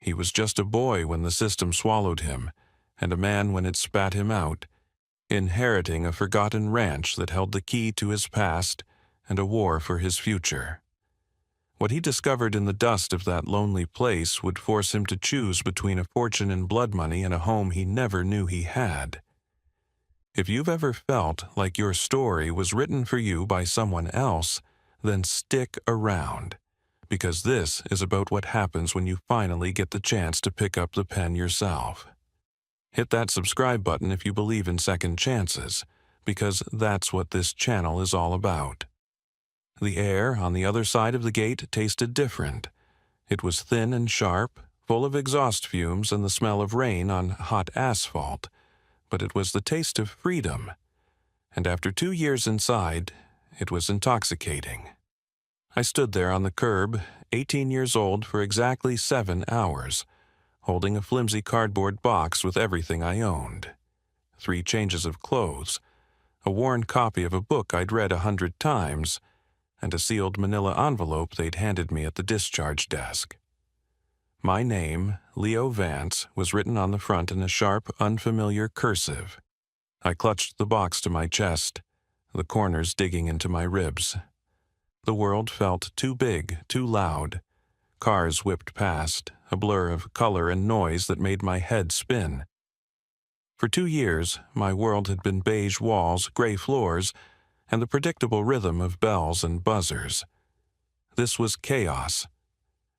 He was just a boy when the system swallowed him, and a man when it spat him out, inheriting a forgotten ranch that held the key to his past and a war for his future. What he discovered in the dust of that lonely place would force him to choose between a fortune in blood money and a home he never knew he had. If you've ever felt like your story was written for you by someone else, then stick around, because this is about what happens when you finally get the chance to pick up the pen yourself. Hit that subscribe button if you believe in second chances, because that's what this channel is all about. The air on the other side of the gate tasted different. It was thin and sharp, full of exhaust fumes and the smell of rain on hot asphalt, but it was the taste of freedom. And after 2 years inside, it was intoxicating. I stood there on the curb, 18 years old, for exactly 7 hours, holding a flimsy cardboard box with everything I owned. 3 changes of clothes, a worn copy of a book I'd read 100 times, and a sealed manila envelope they'd handed me at the discharge desk. My name, Leo Vance, was written on the front in a sharp, unfamiliar cursive. I clutched the box to my chest, the corners digging into my ribs. The world felt too big, too loud. Cars whipped past, a blur of color and noise that made my head spin. For 2 years, my world had been beige walls, gray floors, and the predictable rhythm of bells and buzzers. This was chaos.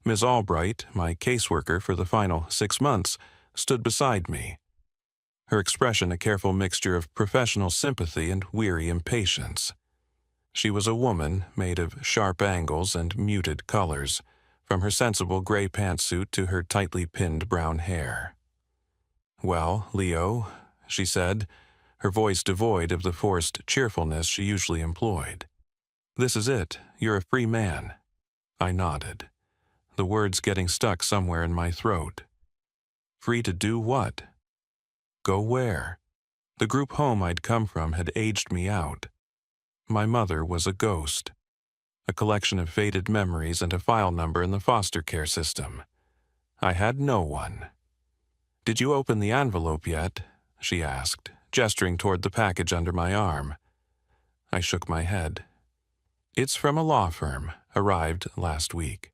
Ms. Albright, my caseworker for the final 6 months, stood beside me. Her expression a careful mixture of professional sympathy and weary impatience. She was a woman made of sharp angles and muted colors, from her sensible gray pantsuit to her tightly pinned brown hair. "Well, Leo," she said, her voice devoid of the forced cheerfulness she usually employed. "This is it. You're a free man." I nodded, the words getting stuck somewhere in my throat. Free to do what? Go where? The group home I'd come from had aged me out. My mother was a ghost, a collection of faded memories and a file number in the foster care system. I had no one. "Did you open the envelope yet?" she asked, gesturing toward the package under my arm. I shook my head. "It's from a law firm, arrived last week.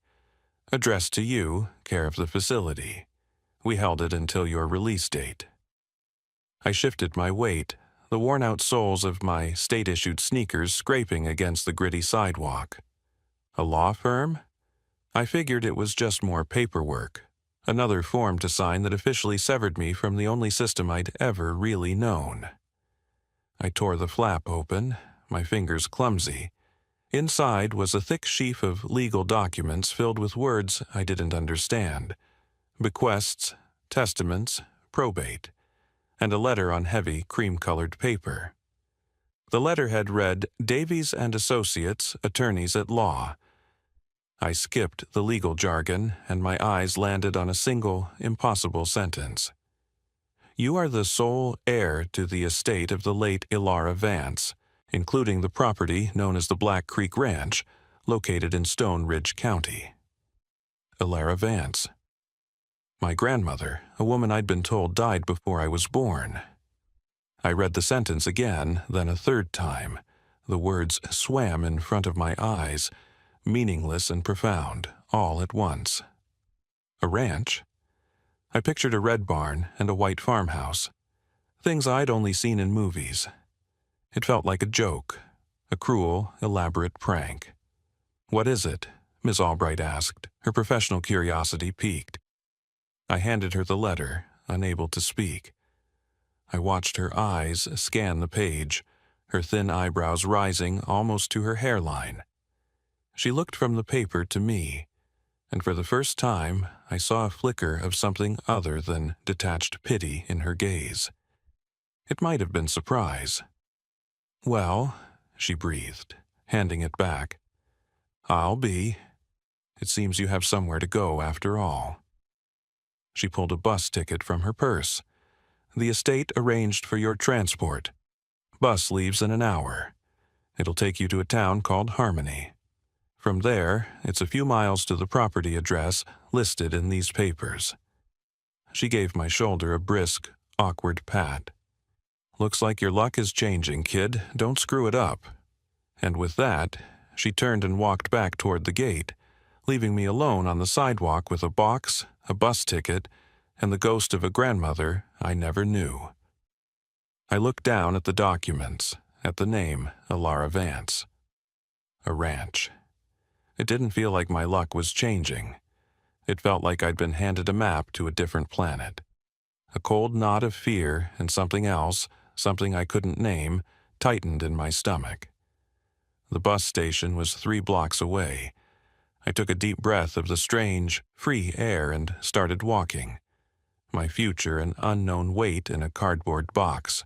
Addressed to you, care of the facility. We held it until your release date." I shifted my weight, the worn-out soles of my state-issued sneakers scraping against the gritty sidewalk. A law firm? I figured it was just more paperwork, another form to sign that officially severed me from the only system I'd ever really known. I tore the flap open, my fingers clumsy. Inside was a thick sheaf of legal documents filled with words I didn't understand. Bequests, testaments, probate, and a letter on heavy, cream-colored paper. The letterhead read, "Davies and Associates, Attorneys at Law." I skipped the legal jargon, and my eyes landed on a single, impossible sentence. "You are the sole heir to the estate of the late Ilara Vance, including the property known as the Black Creek Ranch, located in Stone Ridge County." Ilara Vance. My grandmother, a woman I'd been told died before I was born. I read the sentence again, then a third time. The words swam in front of my eyes, meaningless and profound, all at once. A ranch? I pictured a red barn and a white farmhouse, things I'd only seen in movies. It felt like a joke, a cruel, elaborate prank. "What is it?" Ms. Albright asked, her professional curiosity piqued. I handed her the letter, unable to speak. I watched her eyes scan the page, her thin eyebrows rising almost to her hairline. She looked from the paper to me, and for the first time I saw a flicker of something other than detached pity in her gaze. It might have been surprise. "Well," she breathed, handing it back. "I'll be. It seems you have somewhere to go after all." She pulled a bus ticket from her purse. "The estate arranged for your transport. Bus leaves in an hour. It'll take you to a town called Harmony. From there, it's a few miles to the property address listed in these papers. She gave my shoulder a brisk, awkward pat. Looks like your luck is changing, kid. Don't screw it up. And with that, she turned and walked back toward the gate, leaving me alone on the sidewalk with a box, a bus ticket, and the ghost of a grandmother I never knew. I looked down at the documents, at the name, Alara Vance. A ranch. It didn't feel like my luck was changing. It felt like I'd been handed a map to a different planet. A cold knot of fear and something else, something I couldn't name, tightened in my stomach. The bus station was 3 blocks away. I took a deep breath of the strange, free air and started walking. My future an unknown weight in a cardboard box.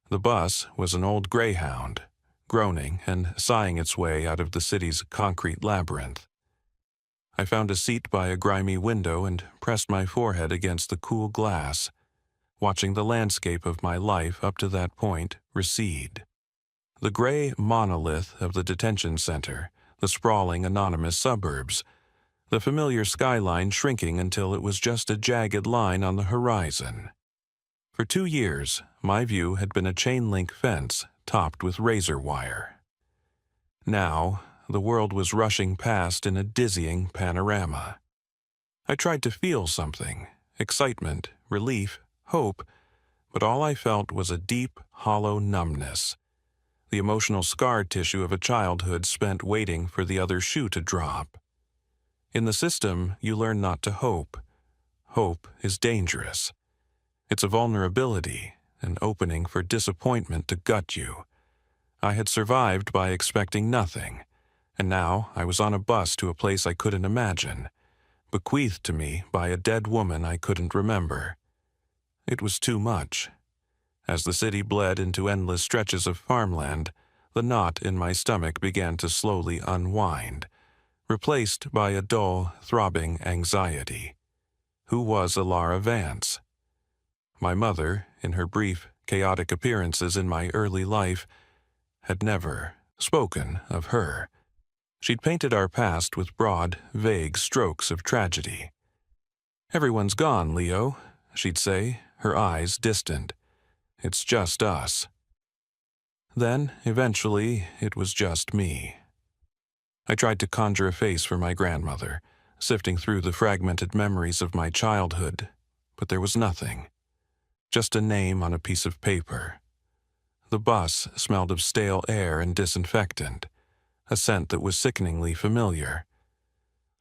The bus was an old greyhound, groaning and sighing its way out of the city's concrete labyrinth. I found a seat by a grimy window and pressed my forehead against the cool glass, watching the landscape of my life up to that point recede. The gray monolith of the detention center, the sprawling anonymous suburbs, the familiar skyline shrinking until it was just a jagged line on the horizon. For 2 years, my view had been a chain-link fence topped with razor wire. Now, the world was rushing past in a dizzying panorama. I tried to feel something, excitement, relief, hope, but all I felt was a deep, hollow numbness, the emotional scar tissue of a childhood spent waiting for the other shoe to drop. In the system, you learn not to hope. Hope is dangerous. It's a vulnerability, an opening for disappointment to gut you. I had survived by expecting nothing, and now I was on a bus to a place I couldn't imagine, bequeathed to me by a dead woman I couldn't remember. It was too much. As the city bled into endless stretches of farmland, the knot in my stomach began to slowly unwind, replaced by a dull, throbbing anxiety. Who was Alara Vance? My mother, in her brief, chaotic appearances in my early life, had never spoken of her. She'd painted our past with broad, vague strokes of tragedy. "Everyone's gone, Leo," she'd say, her eyes distant. "It's just us." Then, eventually, it was just me. I tried to conjure a face for my grandmother, sifting through the fragmented memories of my childhood, but there was nothing. Just a name on a piece of paper. The bus smelled of stale air and disinfectant, a scent that was sickeningly familiar.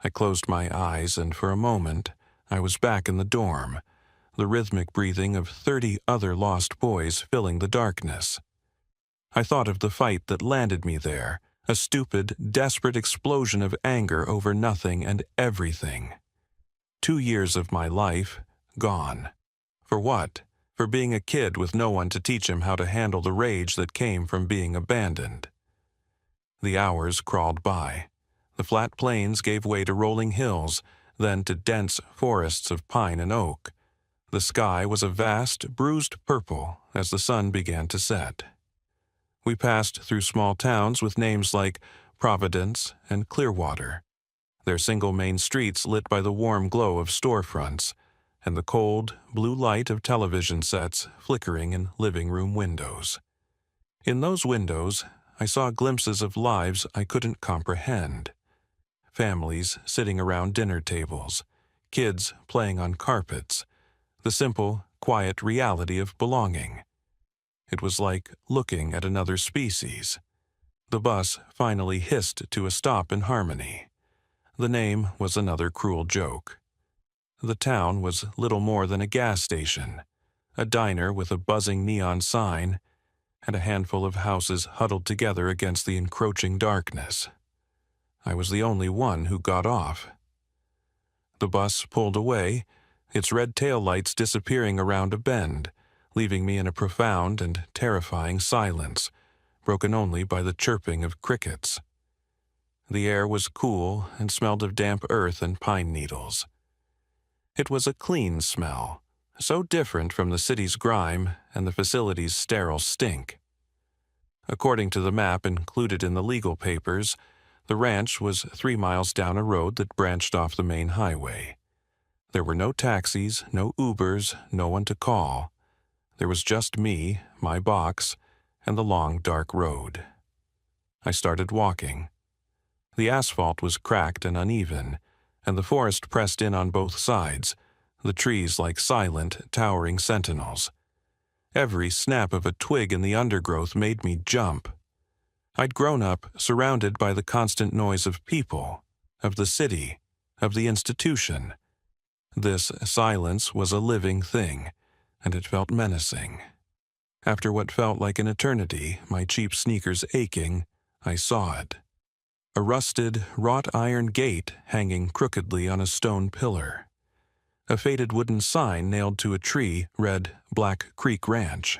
I closed my eyes, and for a moment, I was back in the dorm, the rhythmic breathing of 30 other lost boys filling the darkness. I thought of the fight that landed me there, a stupid, desperate explosion of anger over nothing and everything. 2 years of my life, gone. For what? For being a kid with no one to teach him how to handle the rage that came from being abandoned. The hours crawled by. The flat plains gave way to rolling hills, then to dense forests of pine and oak. The sky was a vast, bruised purple as the sun began to set. We passed through small towns with names like Providence and Clearwater, their single main streets lit by the warm glow of storefronts, and the cold, blue light of television sets flickering in living room windows. In those windows, I saw glimpses of lives I couldn't comprehend. Families sitting around dinner tables, kids playing on carpets, the simple, quiet reality of belonging. It was like looking at another species. The bus finally hissed to a stop in harmony. The name was another cruel joke. The town was little more than a gas station, a diner with a buzzing neon sign, and a handful of houses huddled together against the encroaching darkness. I was the only one who got off. The bus pulled away, its red taillights disappearing around a bend, leaving me in a profound and terrifying silence, broken only by the chirping of crickets. The air was cool and smelled of damp earth and pine needles. It was a clean smell, so different from the city's grime and the facility's sterile stink. According to the map included in the legal papers, The ranch was 3 miles down a road that branched off the main highway. There were no taxis, no Ubers, no one to call. There was just me, my box, and the long, dark road. I started walking. The asphalt was cracked and uneven, and the forest pressed in on both sides, the trees like silent, towering sentinels. Every snap of a twig in the undergrowth made me jump. I'd grown up surrounded by the constant noise of people, of the city, of the institution. This silence was a living thing, and it felt menacing. After what felt like an eternity, my cheap sneakers aching, I saw it. A rusted, wrought iron gate hanging crookedly on a stone pillar. A faded wooden sign nailed to a tree read Black Creek Ranch.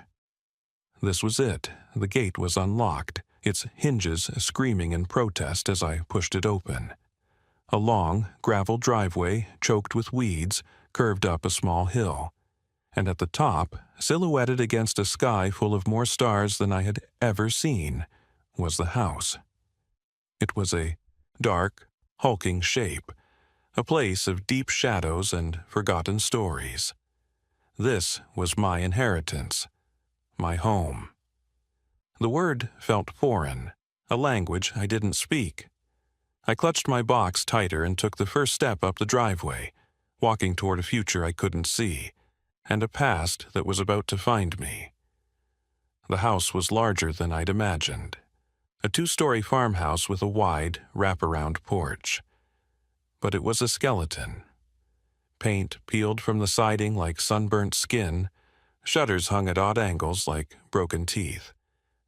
This was it. The gate was unlocked, its hinges screaming in protest as I pushed it open. A long, gravel driveway, choked with weeds, curved up a small hill, and at the top, silhouetted against a sky full of more stars than I had ever seen, was the house. It was a dark, hulking shape, a place of deep shadows and forgotten stories. This was my inheritance, my home. The word felt foreign, a language I didn't speak. I clutched my box tighter and took the first step up the driveway, walking toward a future I couldn't see, and a past that was about to find me. The house was larger than I'd imagined. A 2-story farmhouse with a wide, wraparound porch. But it was a skeleton. Paint peeled from the siding like sunburnt skin, shutters hung at odd angles like broken teeth,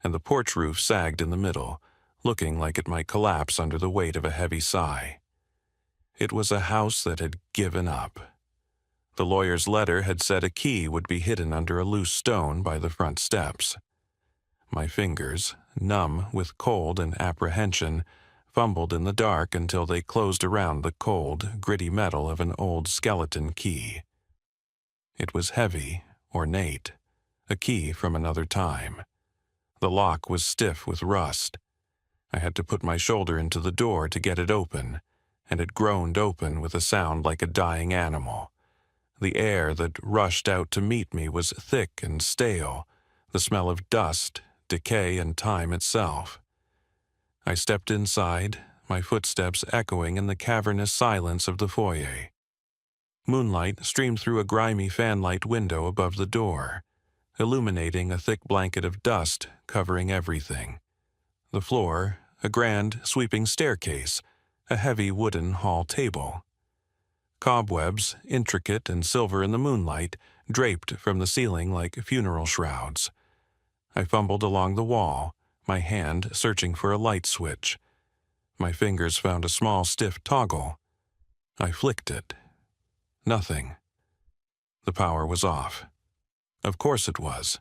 and the porch roof sagged in the middle, looking like it might collapse under the weight of a heavy sigh. It was a house that had given up. The lawyer's letter had said a key would be hidden under a loose stone by the front steps. My fingers, numb with cold and apprehension, fumbled in the dark until they closed around the cold, gritty metal of an old skeleton key. It was heavy, ornate, a key from another time. The lock was stiff with rust. I had to put my shoulder into the door to get it open, and it groaned open with a sound like a dying animal. The air that rushed out to meet me was thick and stale, the smell of dust, decay, and time itself. I stepped inside, my footsteps echoing in the cavernous silence of the foyer. Moonlight streamed through a grimy fanlight window above the door, illuminating a thick blanket of dust covering everything. The floor, a grand, sweeping staircase, a heavy wooden hall table. Cobwebs, intricate and silver in the moonlight, draped from the ceiling like funeral shrouds. I fumbled along the wall, my hand searching for a light switch. My fingers found a small, stiff toggle. I flicked it. Nothing. The power was off. Of course it was.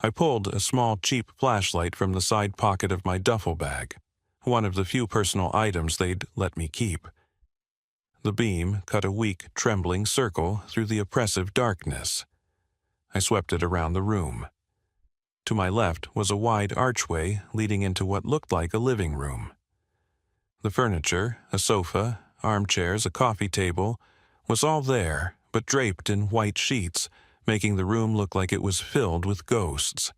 I pulled a small, cheap flashlight from the side pocket of my duffel bag, one of the few personal items they'd let me keep. The beam cut a weak, trembling circle through the oppressive darkness. I swept it around the room. To my left was a wide archway leading into what looked like a living room. The furniture, a sofa, armchairs, a coffee table, was all there, but draped in white sheets, making the room look like it was filled with ghosts.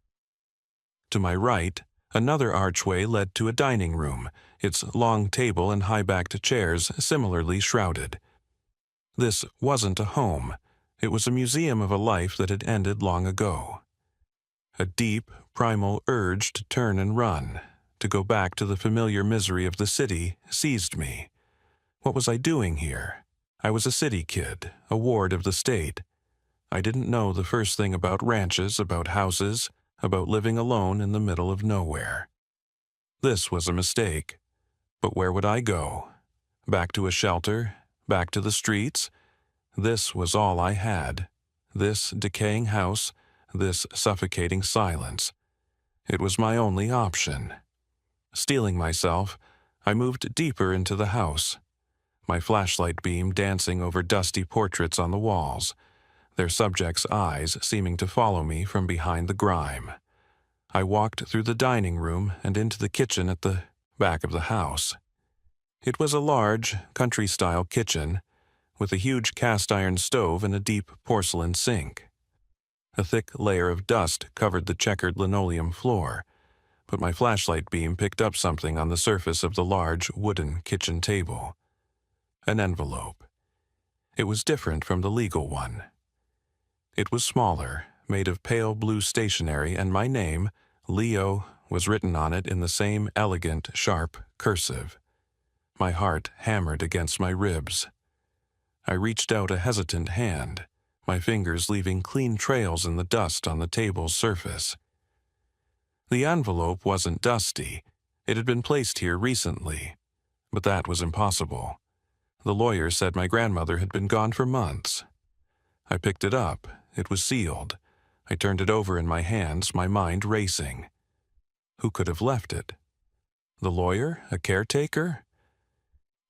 To my right, another archway led to a dining room, its long table and high-backed chairs similarly shrouded. This wasn't a home. It was a museum of a life that had ended long ago. A deep, primal urge to turn and run, to go back to the familiar misery of the city, seized me. What was I doing here? I was a city kid, a ward of the state. I didn't know the first thing about ranches, about houses, about living alone in the middle of nowhere. This was a mistake. But where would I go? Back to a shelter? Back to the streets? This was all I had. This decaying house, this suffocating silence. It was my only option. Steeling myself, I moved deeper into the house, my flashlight beam dancing over dusty portraits on the walls, their subjects' eyes seeming to follow me from behind the grime. I walked through the dining room and into the kitchen at the back of the house. It was a large, country-style kitchen, with a huge cast-iron stove and a deep porcelain sink. A thick layer of dust covered the checkered linoleum floor, but my flashlight beam picked up something on the surface of the large wooden kitchen table. An envelope. It was different from the legal one. It was smaller, made of pale blue stationery, and my name, Leo, was written on it in the same elegant, sharp cursive. My heart hammered against my ribs. I reached out a hesitant hand, my fingers leaving clean trails in the dust on the table's surface. The envelope wasn't dusty. It had been placed here recently, but that was impossible. The lawyer said my grandmother had been gone for months. I picked it up. It was sealed. I turned it over in my hands, my mind racing. Who could have left it? The lawyer? A caretaker?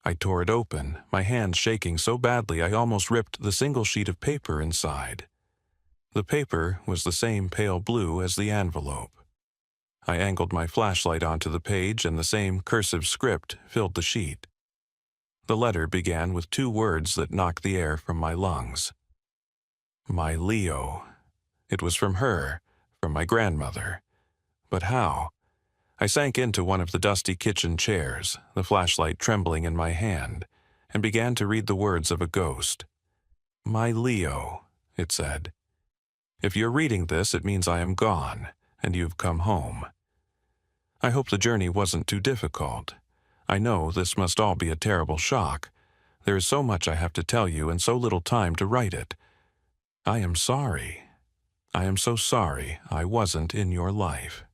I tore it open, my hands shaking so badly I almost ripped the single sheet of paper inside. The paper was the same pale blue as the envelope. I angled my flashlight onto the page, and the same cursive script filled the sheet. The letter began with 2 words that knocked the air from my lungs. My Leo. It was from her, from my grandmother. But how? I sank into one of the dusty kitchen chairs, the flashlight trembling in my hand, and began to read the words of a ghost. My Leo, it said. If you're reading this, it means I am gone, and you've come home. I hope the journey wasn't too difficult. I know this must all be a terrible shock. There is so much I have to tell you and so little time to write it. I am sorry. I am so sorry I wasn't in your life.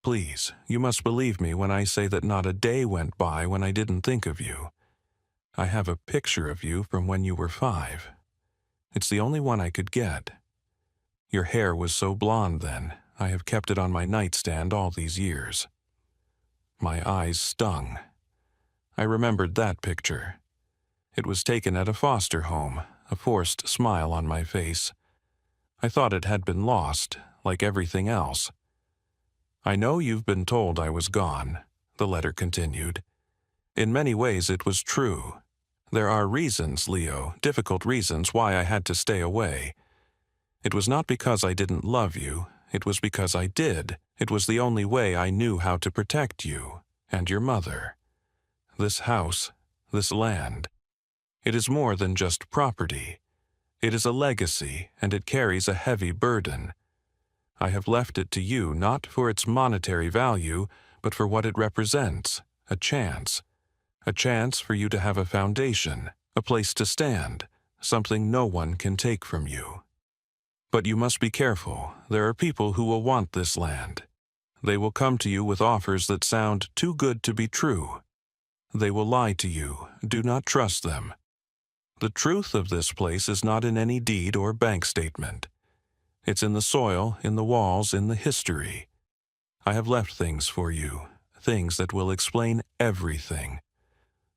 Please, you must believe me when I say that not a day went by when I didn't think of you. I have a picture of you from when you were 5. It's the only one I could get. Your hair was so blonde then. I have kept it on my nightstand all these years. My eyes stung. I remembered that picture. It was taken at a foster home, a forced smile on my face. I thought it had been lost, like everything else. I know you've been told I was gone, the letter continued. In many ways it was true. There are reasons, Leo, difficult reasons why I had to stay away. It was not because I didn't love you. It was because I did. It was the only way I knew how to protect you and your mother. This house, this land, it is more than just property. It is a legacy, and it carries a heavy burden. I have left it to you not for its monetary value, but for what it represents, a chance for you to have a foundation, a place to stand, something no one can take from you. But you must be careful. There are people who will want this land. They will come to you with offers that sound too good to be true. They will lie to you. Do not trust them. The truth of this place is not in any deed or bank statement. It's in the soil, in the walls, in the history. I have left things for you, things that will explain everything.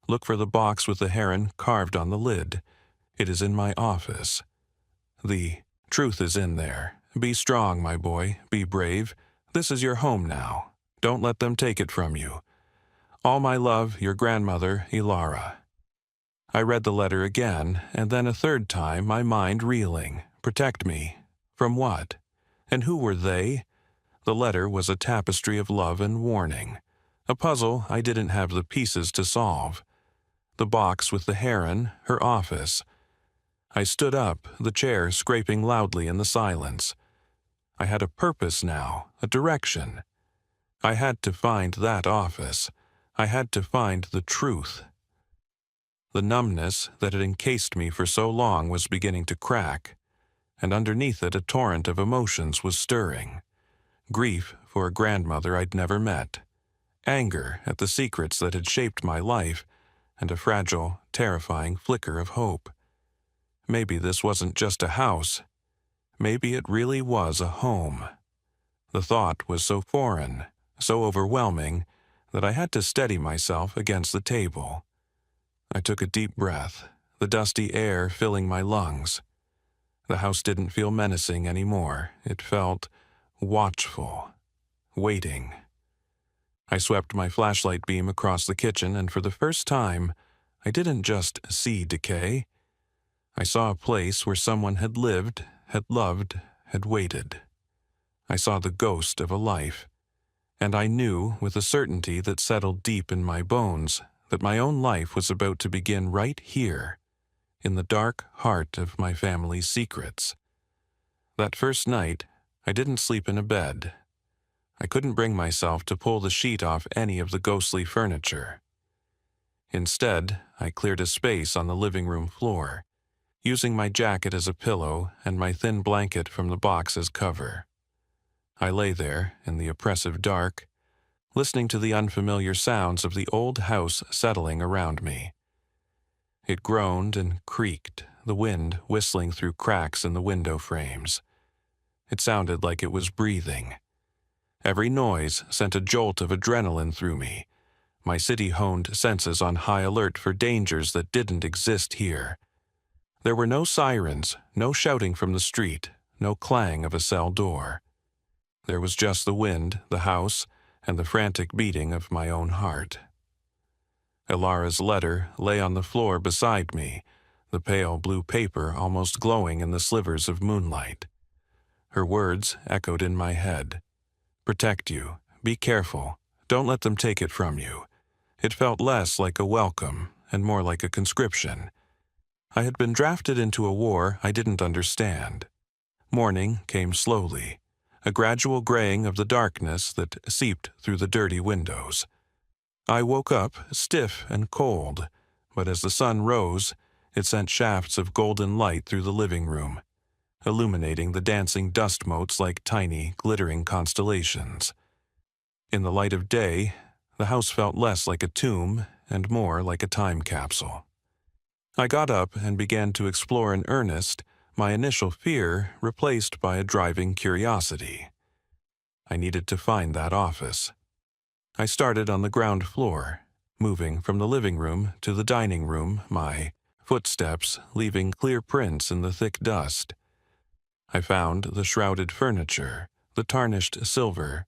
Look for the box with the heron carved on the lid. It is in my office. The truth is in there. Be strong, my boy. Be brave. This is your home now. Don't let them take it from you. All my love, your grandmother, Ilara. I read the letter again, and then a third time, my mind reeling. Protect me. From what? And who were they? The letter was a tapestry of love and warning. A puzzle I didn't have the pieces to solve. The box with the heron, her office. I stood up, the chair scraping loudly in the silence. I had a purpose now, a direction. I had to find that office. I had to find the truth. The numbness that had encased me for so long was beginning to crack, and underneath it a torrent of emotions was stirring. Grief for a grandmother I'd never met. Anger at the secrets that had shaped my life, and a fragile, terrifying flicker of hope. Maybe this wasn't just a house. Maybe it really was a home. The thought was so foreign, so overwhelming, that I had to steady myself against the table. I took a deep breath, the dusty air filling my lungs. The house didn't feel menacing anymore. It felt watchful, waiting. I swept my flashlight beam across the kitchen, and for the first time, I didn't just see decay. I saw a place where someone had lived, had loved, had waited. I saw the ghost of a life, and I knew with a certainty that settled deep in my bones that my own life was about to begin right here, in the dark heart of my family's secrets. That first night, I didn't sleep in a bed. I couldn't bring myself to pull the sheet off any of the ghostly furniture. Instead, I cleared a space on the living room floor, using my jacket as a pillow and my thin blanket from the box as cover. I lay there in the oppressive dark, listening to the unfamiliar sounds of the old house settling around me. It groaned and creaked, the wind whistling through cracks in the window frames. It sounded like it was breathing. Every noise sent a jolt of adrenaline through me, my city-honed senses on high alert for dangers that didn't exist here. There were no sirens, no shouting from the street, no clang of a cell door. There was just the wind, the house, and the frantic beating of my own heart. Ilara's letter lay on the floor beside me, the pale blue paper almost glowing in the slivers of moonlight. Her words echoed in my head. "Protect you. Be careful. Don't let them take it from you." It felt less like a welcome and more like a conscription. I had been drafted into a war I didn't understand. Morning came slowly, a gradual graying of the darkness that seeped through the dirty windows. I woke up stiff and cold, but as the sun rose, it sent shafts of golden light through the living room, illuminating the dancing dust motes like tiny, glittering constellations. In the light of day, the house felt less like a tomb and more like a time capsule. I got up and began to explore in earnest, my initial fear replaced by a driving curiosity. I needed to find that office. I started on the ground floor, moving from the living room to the dining room, my footsteps leaving clear prints in the thick dust. I found the shrouded furniture, the tarnished silver,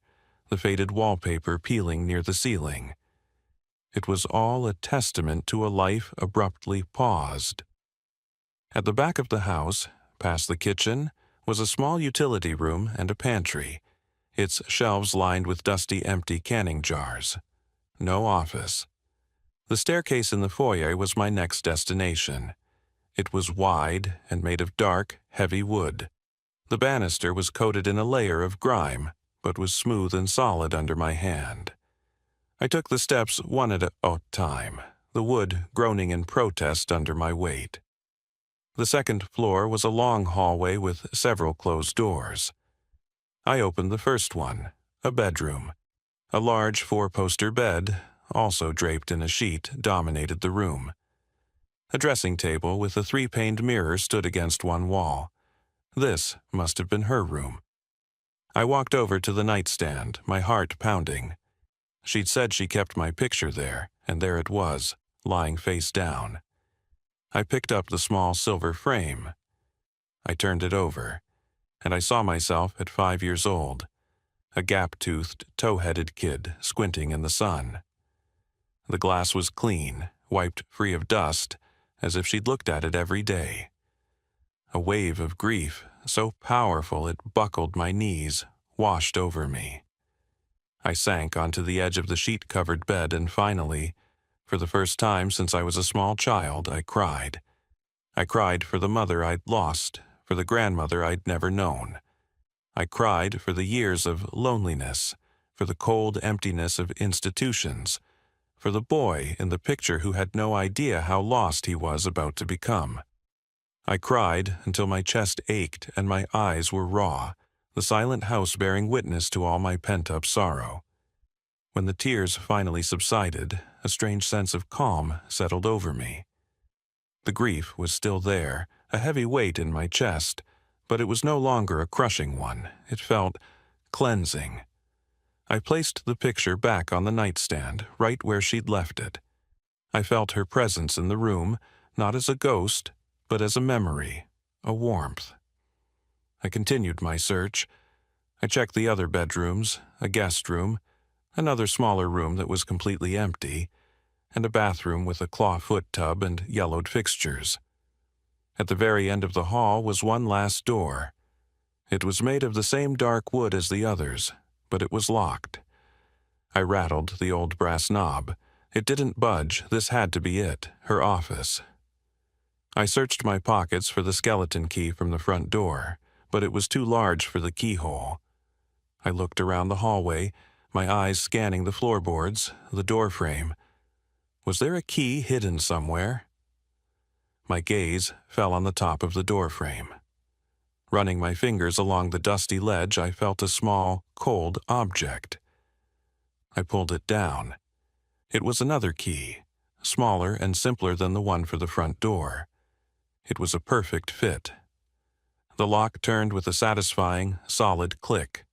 the faded wallpaper peeling near the ceiling. It was all a testament to a life abruptly paused. At the back of the house, past the kitchen, was a small utility room and a pantry, its shelves lined with dusty, empty canning jars. No office. The staircase in the foyer was my next destination. It was wide and made of dark, heavy wood. The banister was coated in a layer of grime, but was smooth and solid under my hand. I took the steps one at a time, the wood groaning in protest under my weight. The second floor was a long hallway with several closed doors. I opened the first one, a bedroom. A large four-poster bed, also draped in a sheet, dominated the room. A dressing table with a 3-paned mirror stood against one wall. This must have been her room. I walked over to the nightstand, my heart pounding. She'd said she kept my picture there, and there it was, lying face down. I picked up the small silver frame. I turned it over, and I saw myself at 5 years old, a gap-toothed, tow-headed kid squinting in the sun. The glass was clean, wiped free of dust, as if she'd looked at it every day. A wave of grief, so powerful it buckled my knees, washed over me. I sank onto the edge of the sheet-covered bed and finally, for the first time since I was a small child, I cried. I cried for the mother I'd lost, for the grandmother I'd never known. I cried for the years of loneliness, for the cold emptiness of institutions, for the boy in the picture who had no idea how lost he was about to become. I cried until my chest ached and my eyes were raw, the silent house bearing witness to all my pent-up sorrow. When the tears finally subsided, a strange sense of calm settled over me. The grief was still there, a heavy weight in my chest, but it was no longer a crushing one. It felt cleansing. I placed the picture back on the nightstand, right where she'd left it. I felt her presence in the room, not as a ghost, but as a memory, a warmth. I continued my search. I checked the other bedrooms, a guest room, another smaller room that was completely empty, and a bathroom with a clawfoot tub and yellowed fixtures. At the very end of the hall was one last door. It was made of the same dark wood as the others, but it was locked. I rattled the old brass knob. It didn't budge. This had to be it, her office. I searched my pockets for the skeleton key from the front door, but it was too large for the keyhole. I looked around the hallway, my eyes scanning the floorboards, the door frame. Was there a key hidden somewhere? My gaze fell on the top of the door frame. Running my fingers along the dusty ledge, I felt a small, cold object. I pulled it down. It was another key, smaller and simpler than the one for the front door. It was a perfect fit. The lock turned with a satisfying, solid click.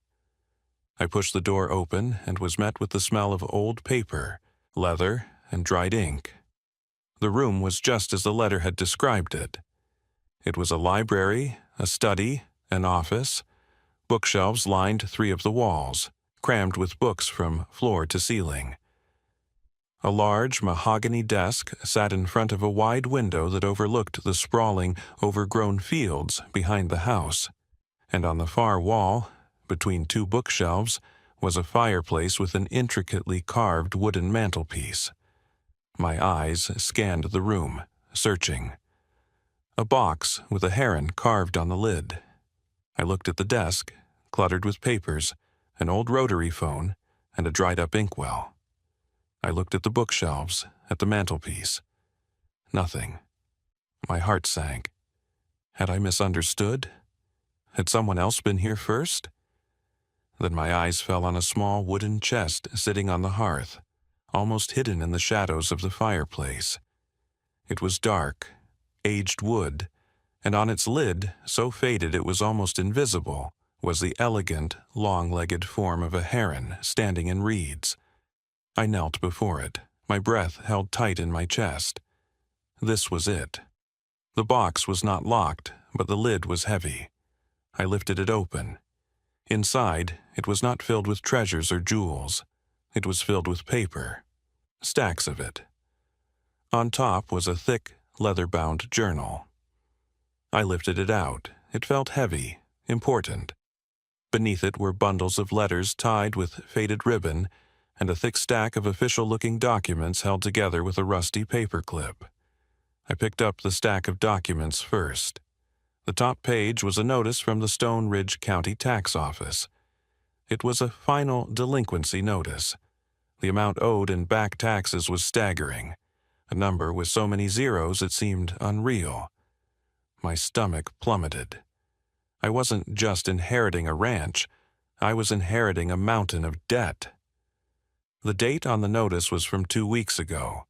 I pushed the door open and was met with the smell of old paper, leather, and dried ink. The room was just as the letter had described it. It was a library, a study, an office. Bookshelves lined 3 of the walls, crammed with books from floor to ceiling. A large mahogany desk sat in front of a wide window that overlooked the sprawling, overgrown fields behind the house, and on the far wall, between 2 bookshelves, was a fireplace with an intricately carved wooden mantelpiece. My eyes scanned the room, searching. A box with a heron carved on the lid. I looked at the desk, cluttered with papers, an old rotary phone, and a dried-up inkwell. I looked at the bookshelves, at the mantelpiece. Nothing. My heart sank. Had I misunderstood? Had someone else been here first? Then my eyes fell on a small wooden chest sitting on the hearth, almost hidden in the shadows of the fireplace. It was dark, aged wood, and on its lid, so faded it was almost invisible, was the elegant, long-legged form of a heron standing in reeds. I knelt before it, my breath held tight in my chest. This was it. The box was not locked, but the lid was heavy. I lifted it open. Inside, it was not filled with treasures or jewels. It was filled with paper. Stacks of it. On top was a thick, leather-bound journal. I lifted it out. It felt heavy, important. Beneath it were bundles of letters tied with faded ribbon and a thick stack of official-looking documents held together with a rusty paperclip. I picked up the stack of documents first. The top page was a notice from the Stone Ridge County Tax Office. It was a final delinquency notice. The amount owed in back taxes was staggering, a number with so many zeros it seemed unreal. My stomach plummeted. I wasn't just inheriting a ranch, I was inheriting a mountain of debt. The date on the notice was from 2 weeks ago.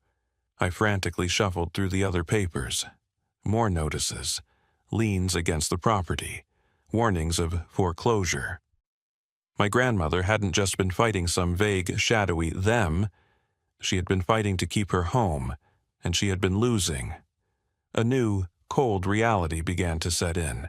I frantically shuffled through the other papers. More notices, liens against the property, warnings of foreclosure. My grandmother hadn't just been fighting some vague, shadowy them. She had been fighting to keep her home, and she had been losing. A new, cold reality began to set in.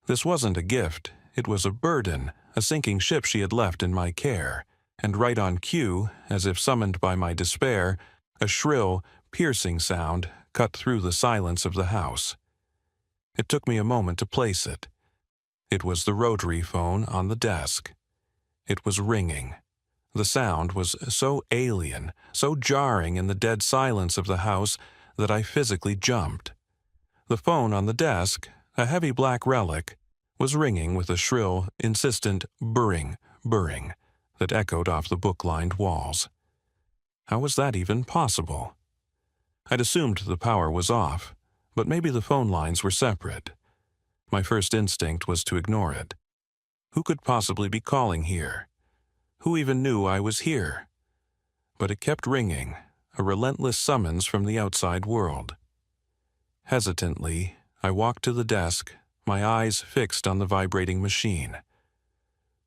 This wasn't a gift, it was a burden, a sinking ship she had left in my care. And right on cue, as if summoned by my despair, a shrill, piercing sound cut through the silence of the house. It took me a moment to place it. It was the rotary phone on the desk. It was ringing. The sound was so alien, so jarring in the dead silence of the house that I physically jumped. The phone on the desk, a heavy black relic, was ringing with a shrill, insistent burring that echoed off the book-lined walls. How was that even possible? I'd assumed the power was off, but maybe the phone lines were separate. My first instinct was to ignore it. Who could possibly be calling here? Who even knew I was here? But it kept ringing, a relentless summons from the outside world. Hesitantly, I walked to the desk, my eyes fixed on the vibrating machine.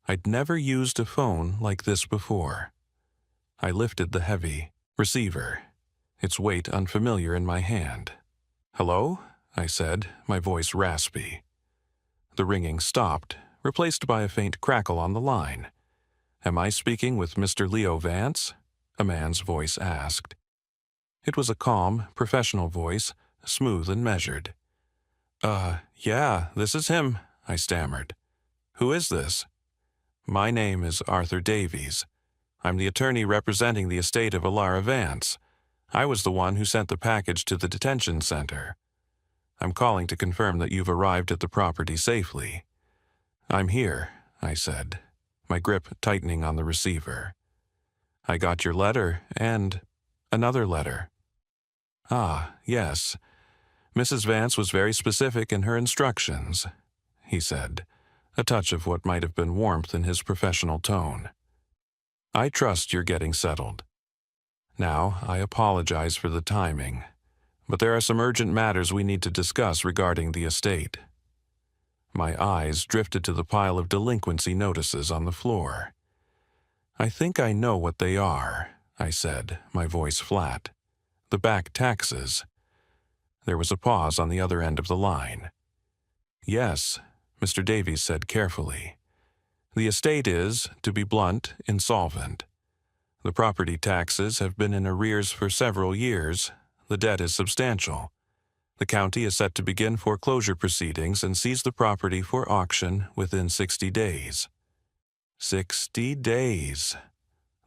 I'd never used a phone like this before. I lifted the heavy receiver, its weight unfamiliar in my hand. "Hello?" I said, my voice raspy. The ringing stopped, replaced by a faint crackle on the line. "Am I speaking with Mr. Leo Vance?" a man's voice asked. It was a calm, professional voice, smooth and measured. Yeah, this is him," I stammered. "Who is this?" "My name is Arthur Davies. I'm the attorney representing the estate of Ilara Vance. I was the one who sent the package to the detention center. I'm calling to confirm that you've arrived at the property safely." "I'm here," I said, my grip tightening on the receiver. "I got your letter and another letter." "Ah, yes. Mrs. Vance was very specific in her instructions," he said, a touch of what might have been warmth in his professional tone. "I trust you're getting settled. Now, I apologize for the timing, but there are some urgent matters we need to discuss regarding the estate." My eyes drifted to the pile of delinquency notices on the floor. "I think I know what they are," I said, my voice flat. "The back taxes." There was a pause on the other end of the line. "Yes," Mr. Davies said carefully. "The estate is, to be blunt, insolvent. The property taxes have been in arrears for several years. The debt is substantial. The county is set to begin foreclosure proceedings and seize the property for auction within 60 days. 60 days.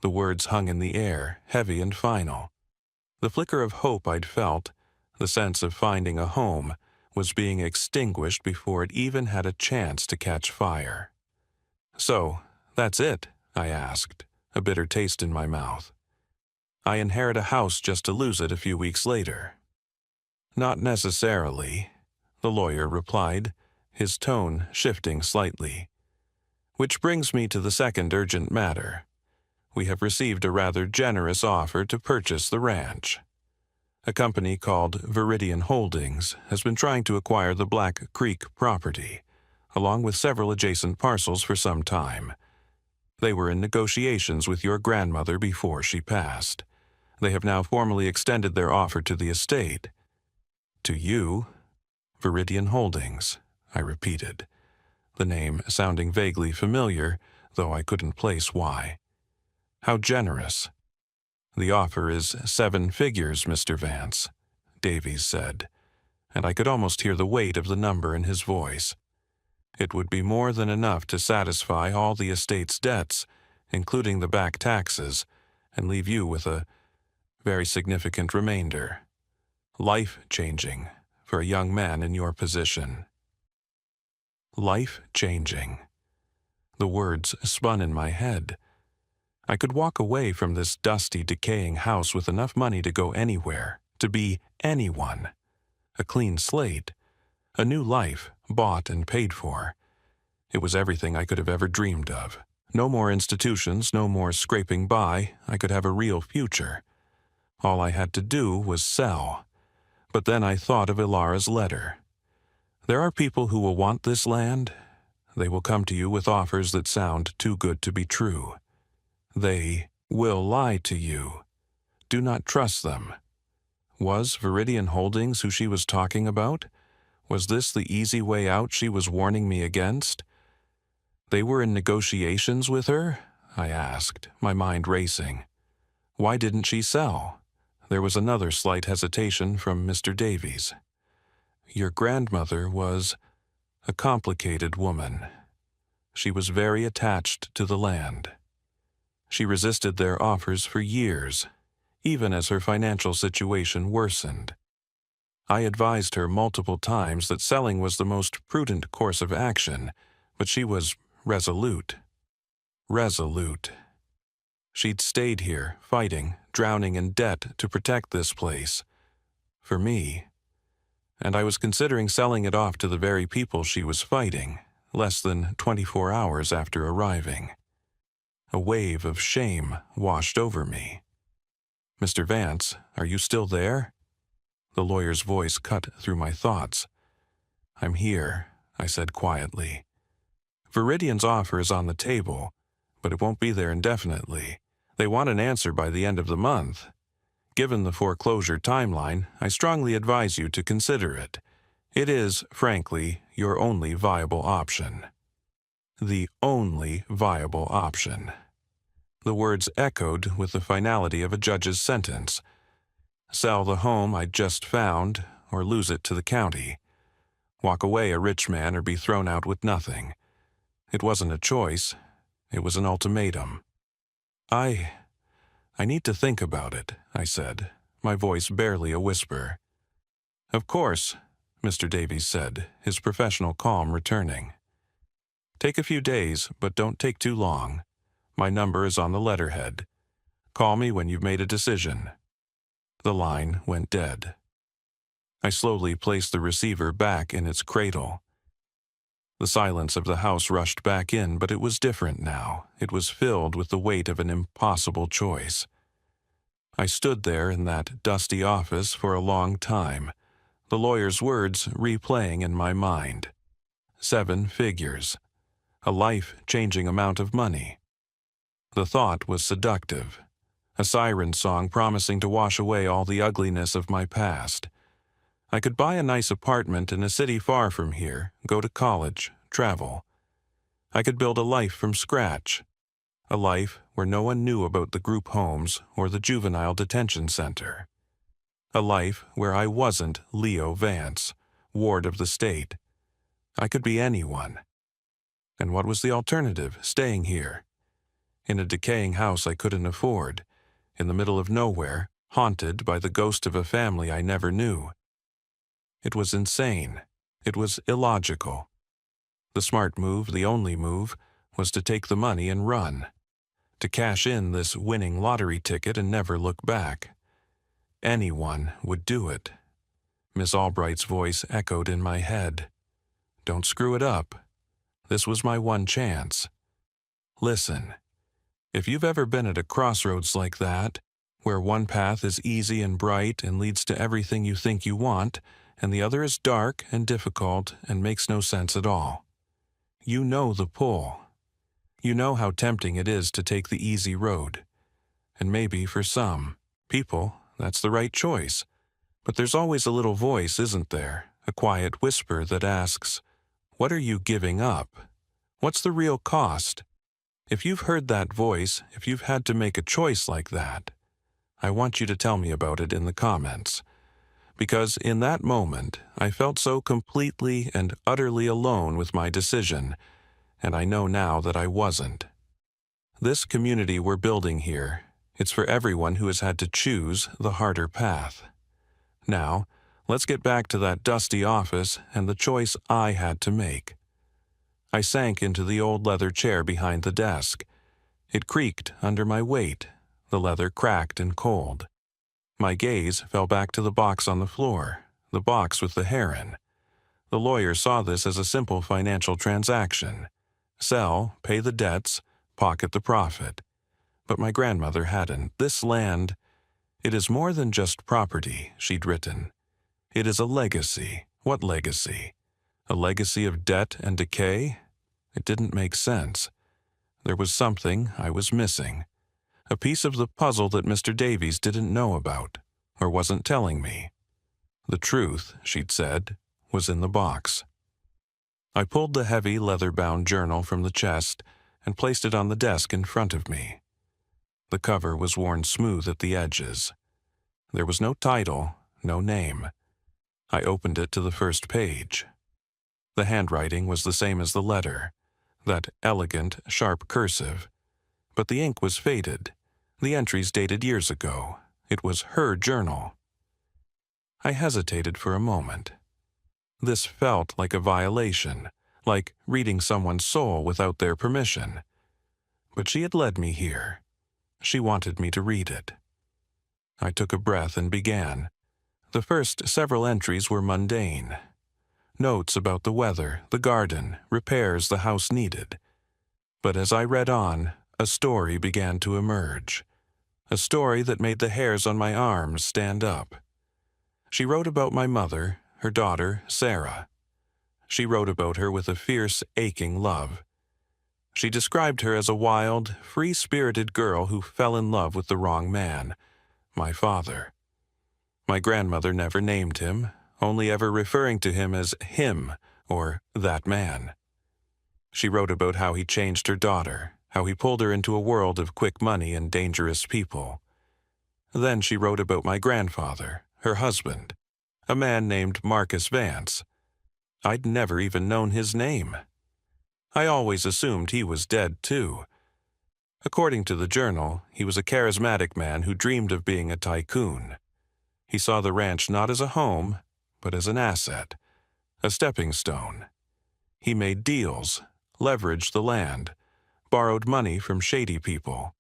The words hung in the air, heavy and final. The flicker of hope I'd felt, the sense of finding a home, was being extinguished before it even had a chance to catch fire. "So, that's it?" I asked, a bitter taste in my mouth. "I inherit a house just to lose it a few weeks later." "Not necessarily," the lawyer replied, his tone shifting slightly. "Which brings me to the second urgent matter. We have received a rather generous offer to purchase the ranch. A company called Viridian Holdings has been trying to acquire the Black Creek property, along with several adjacent parcels for some time. They were in negotiations with your grandmother before she passed. They have now formally extended their offer to the estate." "To you?" "Viridian Holdings," I repeated, the name sounding vaguely familiar, though I couldn't place why. "How generous." "The offer is 7 figures, Mr. Vance," Davies said, and I could almost hear the weight of the number in his voice. "It would be more than enough to satisfy all the estate's debts, including the back taxes, and leave you with a very significant remainder. Life-changing for a young man in your position." Life-changing. The words spun in my head. I could walk away from this dusty, decaying house with enough money to go anywhere, to be anyone. A clean slate. A new life, bought and paid for. It was everything I could have ever dreamed of. No more institutions, no more scraping by. I could have a real future. All I had to do was sell. But then I thought of Ilara's letter. There are people who will want this land. They will come to you with offers that sound too good to be true. They will lie to you. Do not trust them. Was Viridian Holdings who she was talking about? Was this the easy way out she was warning me against? "They were in negotiations with her?" I asked, my mind racing. "Why didn't she sell?" There was another slight hesitation from Mr. Davies. "Your grandmother was a complicated woman. She was very attached to the land. She resisted their offers for years, even as her financial situation worsened. I advised her multiple times that selling was the most prudent course of action, but she was resolute. Resolute. She'd stayed here, fighting, drowning in debt to protect this place. For me. And I was considering selling it off to the very people she was fighting, less than 24 hours after arriving. A wave of shame washed over me. "Mr. Vance, are you still there?" The lawyer's voice cut through my thoughts. "I'm here," I said quietly. "Viridian's offer is on the table, but it won't be there indefinitely. They want an answer by the end of the month. Given the foreclosure timeline, I strongly advise you to consider it. It is, frankly, your only viable option." The only viable option. The words echoed with the finality of a judge's sentence. Sell the home I'd just found, or lose it to the county. Walk away a rich man or be thrown out with nothing. It wasn't a choice. It was an ultimatum. I need to think about it, I said, my voice barely a whisper. Of course, Mr. Davies said, his professional calm returning. Take a few days, but don't take too long. My number is on the letterhead. Call me when you've made a decision. The line went dead. I slowly placed the receiver back in its cradle. The silence of the house rushed back in, but it was different now. It was filled with the weight of an impossible choice. I stood there in that dusty office for a long time, the lawyer's words replaying in my mind. 7 figures. A life-changing amount of money. The thought was seductive. A siren song promising to wash away all the ugliness of my past. I could buy a nice apartment in a city far from here, go to college, travel. I could build a life from scratch. A life where no one knew about the group homes or the juvenile detention center. A life where I wasn't Leo Vance, ward of the state. I could be anyone. And what was the alternative, staying here? In a decaying house I couldn't afford, in the middle of nowhere, haunted by the ghost of a family I never knew. It was insane. It was illogical. The smart move, the only move, was to take the money and run. To cash in this winning lottery ticket and never look back. Anyone would do it. Miss Albright's voice echoed in my head. Don't screw it up. This was my one chance. Listen, if you've ever been at a crossroads like that, where one path is easy and bright and leads to everything you think you want, and the other is dark and difficult and makes no sense at all. You know the pull. You know how tempting it is to take the easy road. And maybe for some people, that's the right choice. But there's always a little voice, isn't there? A quiet whisper that asks, what are you giving up? What's the real cost? If you've heard that voice, if you've had to make a choice like that, I want you to tell me about it in the comments. Because in that moment, I felt so completely and utterly alone with my decision, and I know now that I wasn't. This community we're building here, it's for everyone who has had to choose the harder path. Now, let's get back to that dusty office and the choice I had to make. I sank into the old leather chair behind the desk. It creaked under my weight, the leather cracked and cold. My gaze fell back to the box on the floor, the box with the heron. The lawyer saw this as a simple financial transaction. Sell, pay the debts, pocket the profit. But my grandmother hadn't. This land, it is more than just property, she'd written. It is a legacy. What legacy? A legacy of debt and decay? It didn't make sense. There was something I was missing. A piece of the puzzle that Mr. Davies didn't know about, or wasn't telling me. The truth, she'd said, was in the box. I pulled the heavy leather-bound journal from the chest and placed it on the desk in front of me. The cover was worn smooth at the edges. There was no title, no name. I opened it to the first page. The handwriting was the same as the letter, that elegant, sharp cursive. But the ink was faded. The entries dated years ago. It was her journal. I hesitated for a moment. This felt like a violation, like reading someone's soul without their permission. But she had led me here. She wanted me to read it. I took a breath and began. The first several entries were mundane. Notes about the weather, the garden, repairs the house needed. But as I read on, a story began to emerge. A story that made the hairs on my arms stand up. She wrote about my mother, her daughter, Sarah. She wrote about her with a fierce, aching love. She described her as a wild, free-spirited girl who fell in love with the wrong man, my father. My grandmother never named him, only ever referring to him as him or that man. She wrote about how he changed her daughter, how he pulled her into a world of quick money and dangerous people. Then she wrote about my grandfather, her husband, a man named Marcus Vance. I'd never even known his name. I always assumed he was dead, too. According to the journal, he was a charismatic man who dreamed of being a tycoon. He saw the ranch not as a home, but as an asset, a stepping stone. He made deals, leveraged the land, borrowed money from shady people.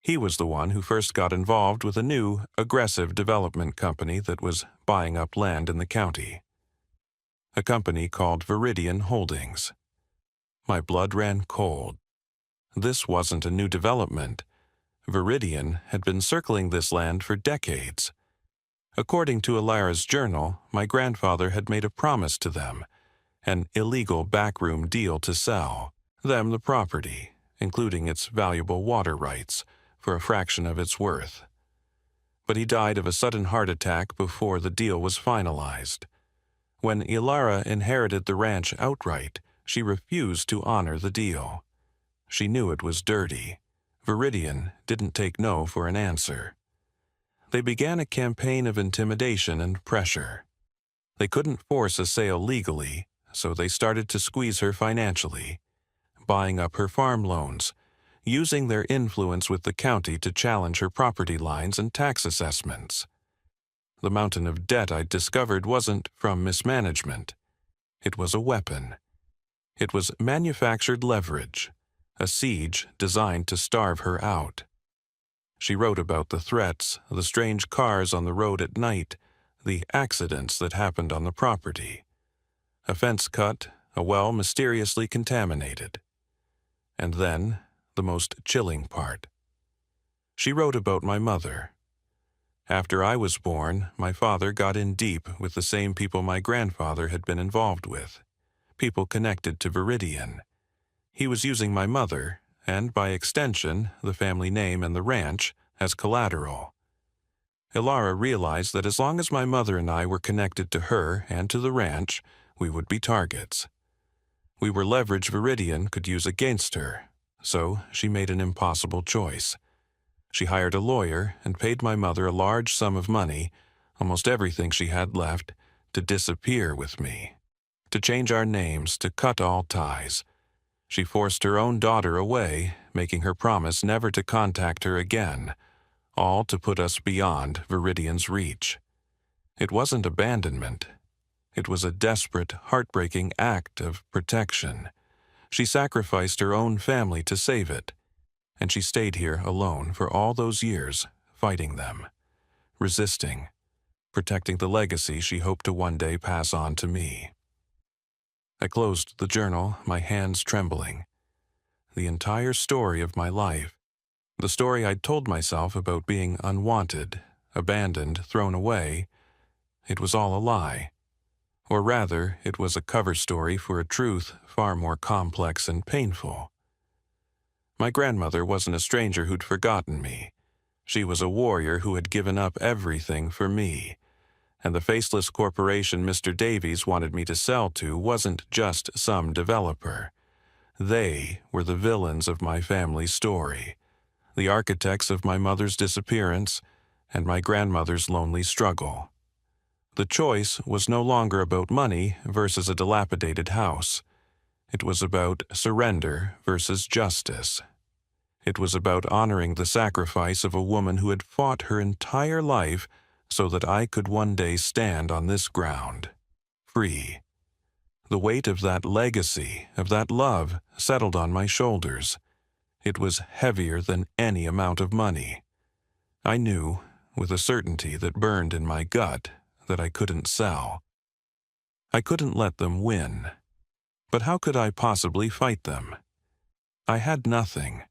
He was the one who first got involved with a new, aggressive development company that was buying up land in the county. A company called Viridian Holdings. My blood ran cold. This wasn't a new development. Viridian had been circling this land for decades. According to Ilara's journal, my grandfather had made a promise to them, an illegal backroom deal to sell them the property, including its valuable water rights, for a fraction of its worth. But he died of a sudden heart attack before the deal was finalized. When Ilara inherited the ranch outright, she refused to honor the deal. She knew it was dirty. Viridian didn't take no for an answer. They began a campaign of intimidation and pressure. They couldn't force a sale legally, so they started to squeeze her financially, buying up her farm loans, using their influence with the county to challenge her property lines and tax assessments. The mountain of debt I'd discovered wasn't from mismanagement. It was a weapon. It was manufactured leverage, a siege designed to starve her out. She wrote about the threats, the strange cars on the road at night, the accidents that happened on the property. A fence cut, a well mysteriously contaminated. And then, the most chilling part. She wrote about my mother. After I was born, my father got in deep with the same people my grandfather had been involved with, people connected to Viridian. He was using my mother, and by extension, the family name and the ranch, as collateral. Ilara realized that as long as my mother and I were connected to her and to the ranch, we would be targets. We were leverage Viridian could use against her, so she made an impossible choice. She hired a lawyer and paid my mother a large sum of money, almost everything she had left, to disappear with me, to change our names, to cut all ties. She forced her own daughter away, making her promise never to contact her again, all to put us beyond Viridian's reach. It wasn't abandonment. It was a desperate, heartbreaking act of protection. She sacrificed her own family to save it, and she stayed here alone for all those years, fighting them, resisting, protecting the legacy she hoped to one day pass on to me. I closed the journal, my hands trembling. The entire story of my life, the story I'd told myself about being unwanted, abandoned, thrown away, it was all a lie. Or rather, it was a cover story for a truth far more complex and painful. My grandmother wasn't a stranger who'd forgotten me. She was a warrior who had given up everything for me. And the faceless corporation Mr. Davies wanted me to sell to wasn't just some developer. They were the villains of my family's story, the architects of my mother's disappearance and my grandmother's lonely struggle. The choice was no longer about money versus a dilapidated house. It was about surrender versus justice. It was about honoring the sacrifice of a woman who had fought her entire life so that I could one day stand on this ground, free. The weight of that legacy, of that love, settled on my shoulders. It was heavier than any amount of money. I knew, with a certainty that burned in my gut, that I couldn't sell. I couldn't let them win. But how could I possibly fight them? I had nothing.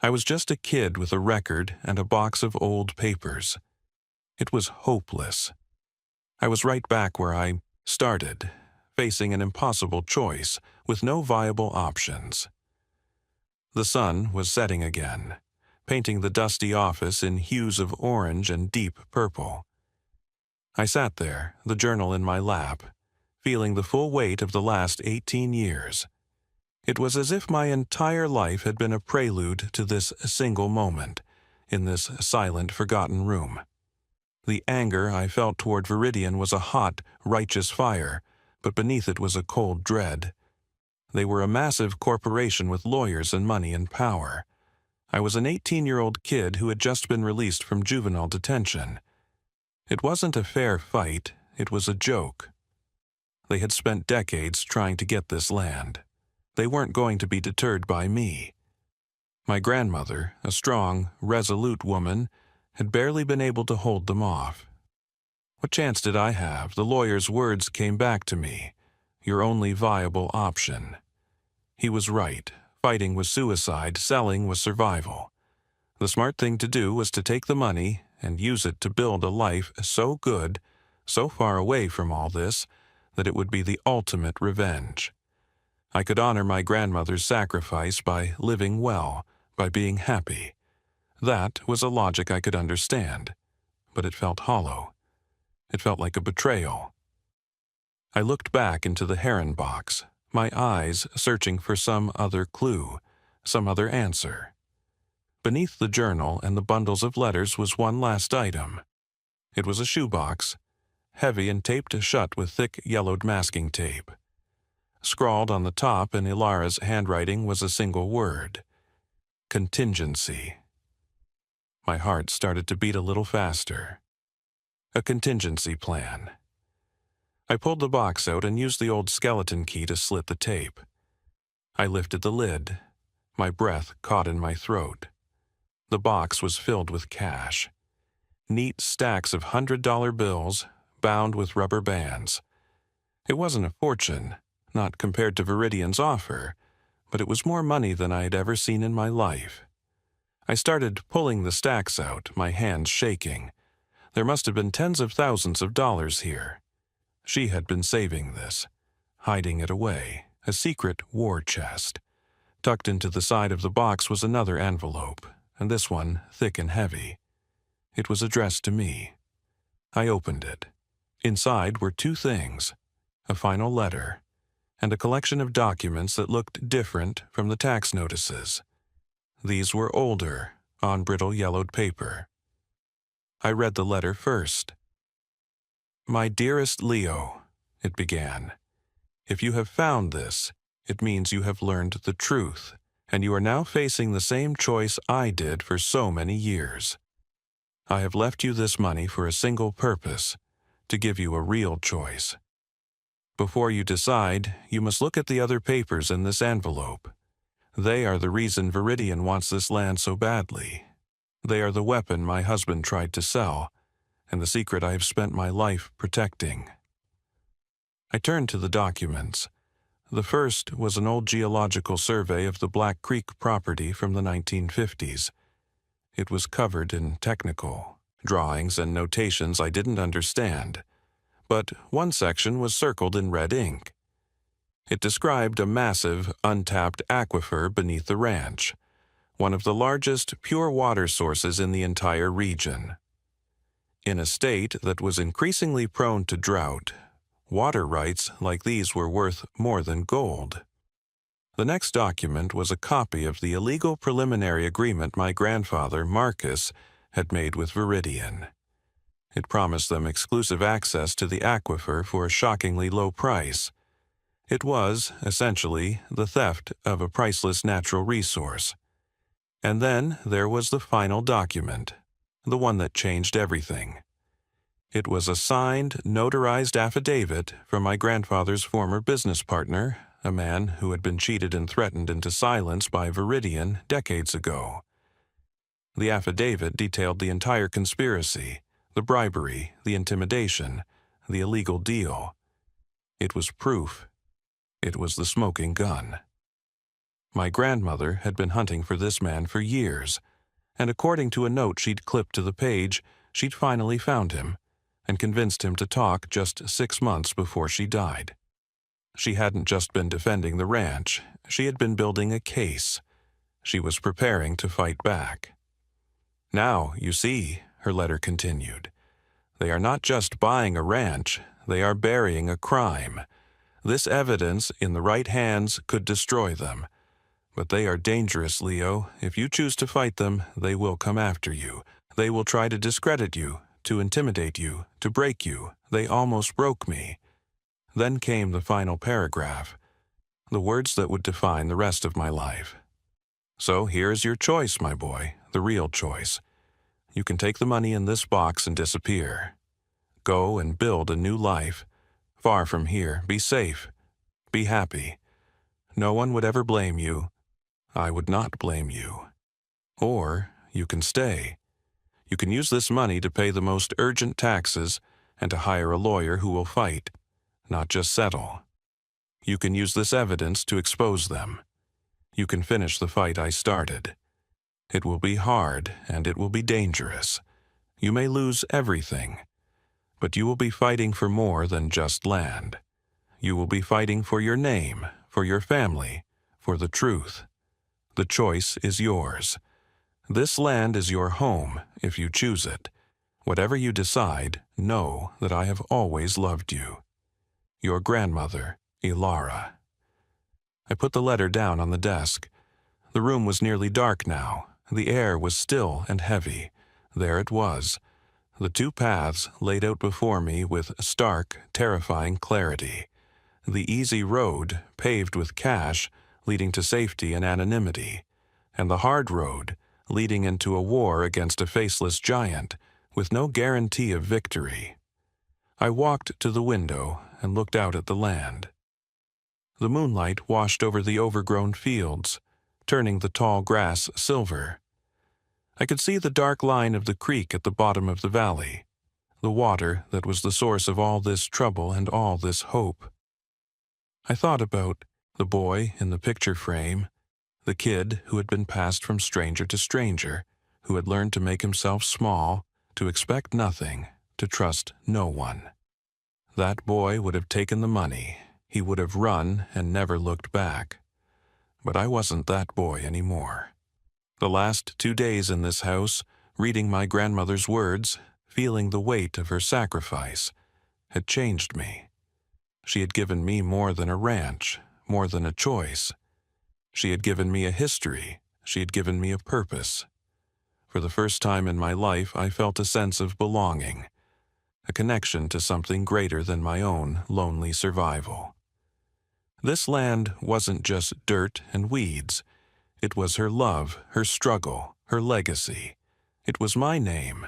I was just a kid with a record and a box of old papers. It was hopeless. I was right back where I started, facing an impossible choice with no viable options. The sun was setting again, painting the dusty office in hues of orange and deep purple. I sat there, the journal in my lap, feeling the full weight of the last 18 years. It was as if my entire life had been a prelude to this single moment, in this silent, forgotten room. The anger I felt toward Viridian was a hot, righteous fire, but beneath it was a cold dread. They were a massive corporation with lawyers and money and power. I was an 18-year-old kid who had just been released from juvenile detention. It wasn't a fair fight, it was a joke. They had spent decades trying to get this land. They weren't going to be deterred by me. My grandmother, a strong, resolute woman, had barely been able to hold them off. What chance did I have? The lawyer's words came back to me. Your only viable option. He was right. Fighting was suicide, selling was survival. The smart thing to do was to take the money and use it to build a life so good, so far away from all this, that it would be the ultimate revenge. I could honor my grandmother's sacrifice by living well, by being happy. That was a logic I could understand, but it felt hollow. It felt like a betrayal. I looked back into the heron box, my eyes searching for some other clue, some other answer. Beneath the journal and the bundles of letters was one last item. It was a shoebox, heavy and taped shut with thick yellowed masking tape. Scrawled on the top in Ilara's handwriting was a single word: contingency. My heart started to beat a little faster. A contingency plan. I pulled the box out and used the old skeleton key to slit the tape. I lifted the lid. My breath caught in my throat. The box was filled with cash. Neat stacks of $100 bills, bound with rubber bands. It wasn't a fortune, not compared to Viridian's offer, but it was more money than I had ever seen in my life. I started pulling the stacks out, my hands shaking. There must have been tens of thousands of dollars here. She had been saving this, hiding it away, a secret war chest. Tucked into the side of the box was another envelope, and this one thick and heavy. It was addressed to me. I opened it. Inside were two things: a final letter, and a collection of documents that looked different from the tax notices. These were older, on brittle yellowed paper. I read the letter first. "My dearest Leo," it began, "if you have found this, it means you have learned the truth, and you are now facing the same choice I did for so many years. I have left you this money for a single purpose, to give you a real choice. Before you decide, you must look at the other papers in this envelope. They are the reason Viridian wants this land so badly. They are the weapon my husband tried to sell, and the secret I have spent my life protecting." I turned to the documents. The first was an old geological survey of the Black Creek property from the 1950s. It was covered in technical drawings and notations I didn't understand, but one section was circled in red ink. It described a massive, untapped aquifer beneath the ranch, one of the largest pure water sources in the entire region. In a state that was increasingly prone to drought, water rights like these were worth more than gold. The next document was a copy of the illegal preliminary agreement my grandfather, Marcus, had made with Viridian. It promised them exclusive access to the aquifer for a shockingly low price. It was, essentially, the theft of a priceless natural resource. And then there was the final document, the one that changed everything. It was a signed, notarized affidavit from my grandfather's former business partner, a man who had been cheated and threatened into silence by Viridian decades ago. The affidavit detailed the entire conspiracy, the bribery, the intimidation, the illegal deal. It was proof. It was the smoking gun. My grandmother had been hunting for this man for years, and according to a note she'd clipped to the page, she'd finally found him and convinced him to talk just 6 months before she died. She hadn't just been defending the ranch, she had been building a case. She was preparing to fight back. "Now, you see," her letter continued, "they are not just buying a ranch, they are burying a crime. This evidence in the right hands could destroy them. But they are dangerous, Leo. If you choose to fight them, they will come after you. They will try to discredit you, to intimidate you, to break you. They almost broke me. Then came the final paragraph, the words that would define the rest of my life. So here is your choice, my boy, the real choice. You can take the money in this box and disappear. Go and build a new life. Far from here, be safe. Be happy. No one would ever blame you. I would not blame you. Or you can stay. You can use this money to pay the most urgent taxes and to hire a lawyer who will fight, not just settle. You can use this evidence to expose them. You can finish the fight I started. It will be hard and it will be dangerous. You may lose everything, but you will be fighting for more than just land. You will be fighting for your name, for your family, for the truth. The choice is yours. This land is your home if you choose it. Whatever you decide, know that I have always loved you. Your grandmother, Ilara. I put the letter down on the desk. The room was nearly dark now. The air was still and heavy. There it was. The two paths laid out before me with stark, terrifying clarity. The easy road, paved with cash, leading to safety and anonymity, and the hard road, leading into a war against a faceless giant, with no guarantee of victory. I walked to the window and looked out at the land. The moonlight washed over the overgrown fields, turning the tall grass silver. I could see the dark line of the creek at the bottom of the valley, the water that was the source of all this trouble and all this hope. I thought about the boy in the picture frame, the kid who had been passed from stranger to stranger, who had learned to make himself small, to expect nothing, to trust no one. That boy would have taken the money. He would have run and never looked back. But I wasn't that boy anymore. The last 2 days in this house, reading my grandmother's words, feeling the weight of her sacrifice, had changed me. She had given me more than a ranch, more than a choice. She had given me a history. She had given me a purpose. For the first time in my life, I felt a sense of belonging, a connection to something greater than my own lonely survival. This land wasn't just dirt and weeds. It was her love, her struggle, her legacy. It was my name.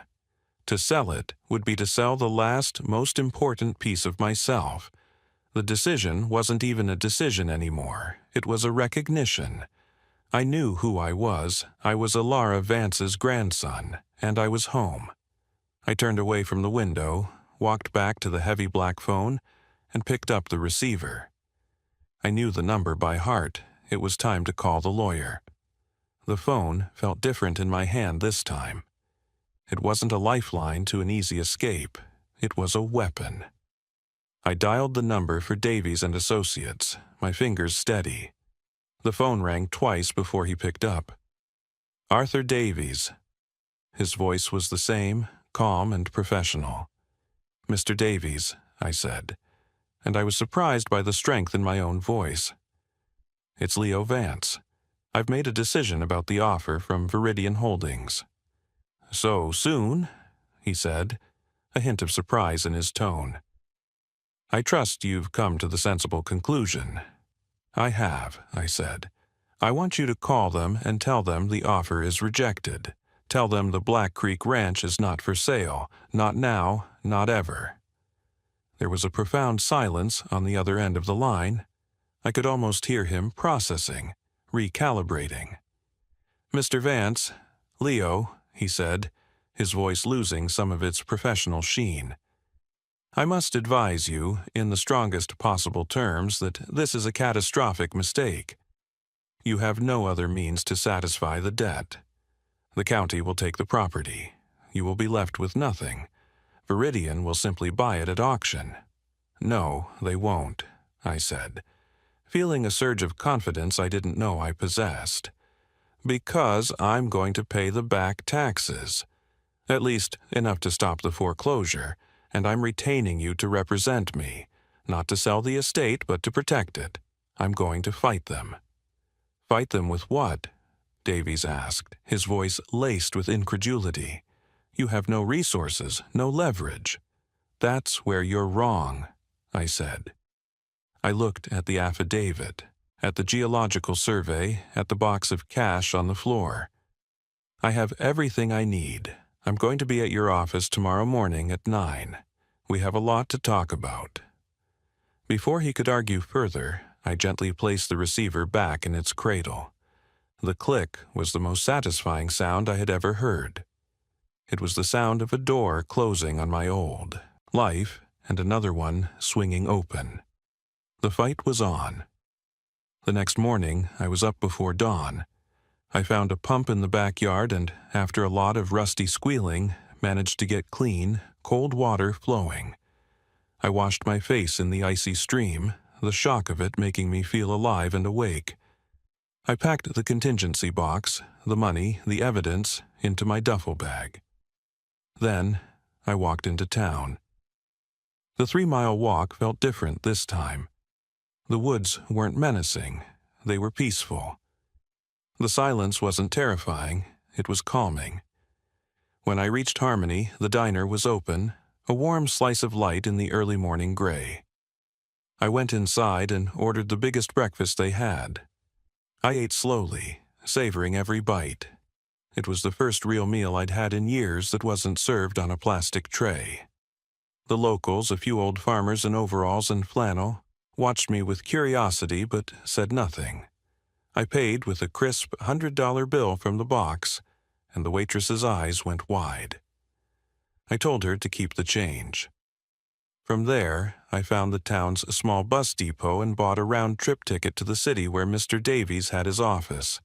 To sell it would be to sell the last, most important piece of myself. The decision wasn't even a decision anymore. It was a recognition. I knew who I was. I was Ilara Vance's grandson, and I was home. I turned away from the window, walked back to the heavy black phone, and picked up the receiver. I knew the number by heart. It was time to call the lawyer. The phone felt different in my hand this time. It wasn't a lifeline to an easy escape. It was a weapon. I dialed the number for Davies and Associates, my fingers steady. The phone rang twice before he picked up. Arthur Davies. His voice was the same, calm and professional. Mr. Davies, I said, and I was surprised by the strength in my own voice. It's Leo Vance. I've made a decision about the offer from Viridian Holdings. So soon, he said, a hint of surprise in his tone. I trust you've come to the sensible conclusion. I have, I said. I want you to call them and tell them the offer is rejected. Tell them the Black Creek Ranch is not for sale, not now, not ever. There was a profound silence on the other end of the line. I could almost hear him processing, recalibrating. Mr. Vance, Leo, he said, his voice losing some of its professional sheen. I must advise you, in the strongest possible terms, that this is a catastrophic mistake. You have no other means to satisfy the debt. The county will take the property. You will be left with nothing. Viridian will simply buy it at auction. No, they won't, I said, feeling a surge of confidence I didn't know I possessed. Because I'm going to pay the back taxes. At least enough to stop the foreclosure, and I'm retaining you to represent me. Not to sell the estate, but to protect it. I'm going to fight them." "Fight them with what?" Davies asked, his voice laced with incredulity. "You have no resources, no leverage." "That's where you're wrong," I said. I looked at the affidavit, at the geological survey, at the box of cash on the floor. "I have everything I need. I'm going to be at your office tomorrow morning at 9. We have a lot to talk about." Before he could argue further, I gently placed the receiver back in its cradle. The click was the most satisfying sound I had ever heard. It was the sound of a door closing on my old life and another one swinging open. The fight was on. The next morning, I was up before dawn. I found a pump in the backyard and, after a lot of rusty squealing, managed to get clean, cold water flowing. I washed my face in the icy stream, the shock of it making me feel alive and awake. I packed the contingency box, the money, the evidence, into my duffel bag. Then, I walked into town. The 3-mile walk felt different this time. The woods weren't menacing, they were peaceful. The silence wasn't terrifying, it was calming. When I reached Harmony, the diner was open, a warm slice of light in the early morning gray. I went inside and ordered the biggest breakfast they had. I ate slowly, savoring every bite. It was the first real meal I'd had in years that wasn't served on a plastic tray. The locals, a few old farmers in overalls and flannel, watched me with curiosity but said nothing. I paid with a crisp $100 bill from the box, and the waitress's eyes went wide. I told her to keep the change. From there, I found the town's small bus depot and bought a round-trip ticket to the city where Mr. Davies had his office.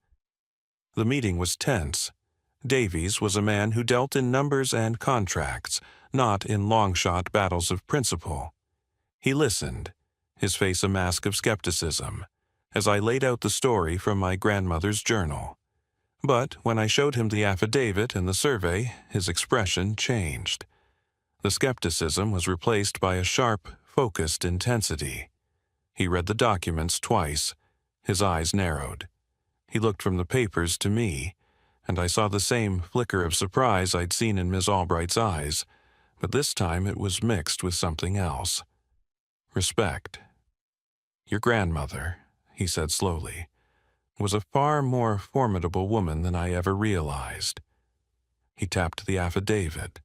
The meeting was tense. Davies was a man who dealt in numbers and contracts, not in long-shot battles of principle. He listened, his face a mask of skepticism, as I laid out the story from my grandmother's journal. But when I showed him the affidavit and the survey, his expression changed. The skepticism was replaced by a sharp, focused intensity. He read the documents twice. His eyes narrowed. He looked from the papers to me, and I saw the same flicker of surprise I'd seen in Miss Albright's eyes, but this time it was mixed with something else. Respect. "Your grandmother," he said slowly, "was a far more formidable woman than I ever realized." He tapped the affidavit.